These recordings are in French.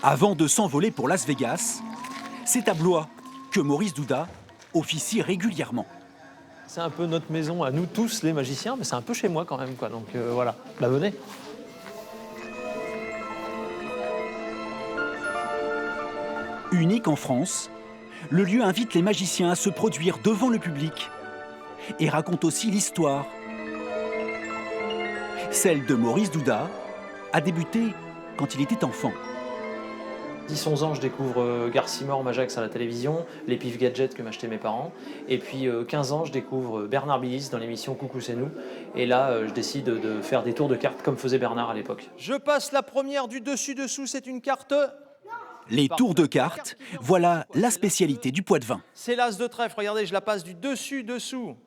Avant de s'envoler pour Las Vegas, c'est à Blois que Maurice Douda officie régulièrement. C'est un peu notre maison à nous tous les magiciens, mais c'est un peu chez moi quand même, quoi. Donc voilà, bah venez. Unique en France, le lieu invite les magiciens à se produire devant le public et raconte aussi l'histoire. Celle de Maurice Douda a débuté quand il était enfant. 10-11 ans, je découvre Garcimore, Majax à la télévision, les Pif Gadgets que m'achetaient mes parents. Et puis 15 ans, je découvre Bernard Billis dans l'émission Coucou c'est nous. Et là, je décide de faire des tours de cartes comme faisait Bernard à l'époque. Je passe la première du dessus-dessous, c'est une carte. Les tours de cartes, voilà la spécialité du Poitevin. C'est l'as de trèfle, regardez, je la passe du dessus-dessous.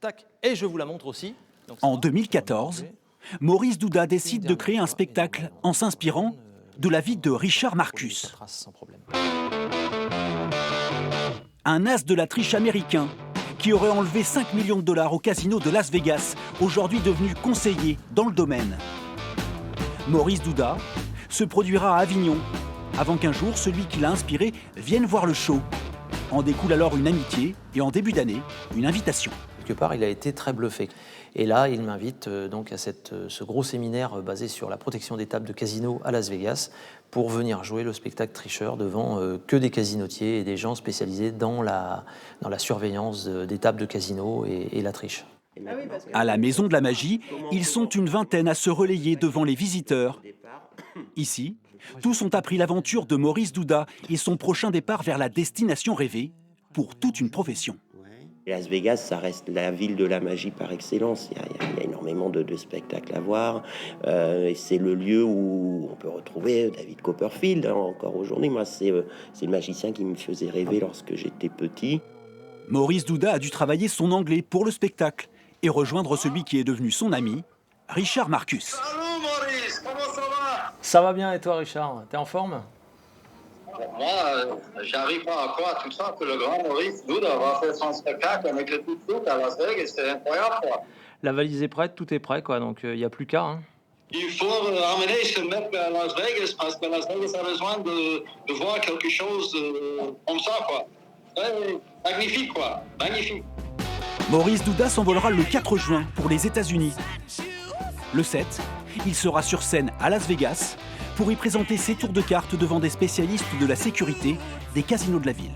Tac, et je vous la montre aussi. Donc, En 2014, Maurice Douda décide de créer un spectacle en s'inspirant de la vie de Richard Marcus, un as de la triche américain qui aurait enlevé 5 millions de dollars au casino de Las Vegas, aujourd'hui devenu conseiller dans le domaine. Maurice Douda se produira à Avignon, avant qu'un jour celui qui l'a inspiré vienne voir le show. En découle alors une amitié et en début d'année, une invitation. Quelque part, il a été très bluffé. Et là, il m'invite donc à ce gros séminaire basé sur la protection des tables de casino à Las Vegas pour venir jouer le spectacle tricheur devant que des casinotiers et des gens spécialisés dans la surveillance des tables de casino et la triche. À la Maison de la Magie, ils sont une vingtaine à se relayer devant les visiteurs. Ici, tous ont appris l'aventure de Maurice Douda et son prochain départ vers la destination rêvée pour toute une profession. Las Vegas, ça reste la ville de la magie par excellence. Il y a énormément de spectacles à voir. Et c'est le lieu où on peut retrouver David Copperfield, hein, encore aujourd'hui. Moi, c'est le magicien qui me faisait rêver lorsque j'étais petit. Maurice Douda a dû travailler son anglais pour le spectacle et rejoindre celui qui est devenu son ami, Richard Marcus. Salut Maurice, comment ça va? Ça va bien et toi, Richard? T'es en forme? Moi, j'arrive pas à croire tout ça que le grand Maurice Douda va faire son spectacle avec le tout foot à Las Vegas, c'est incroyable, quoi. La valise est prête, tout est prêt, quoi. Donc il n'y a plus qu'à. Hein. Il faut emmener ce mec à Las Vegas parce que Las Vegas a besoin de voir quelque chose comme ça, quoi. Ouais, magnifique, quoi. Magnifique. Maurice Douda s'envolera le 4 juin pour les États-Unis. Le 7, il sera sur scène à Las Vegas pour y présenter ses tours de cartes devant des spécialistes de la sécurité des casinos de la ville.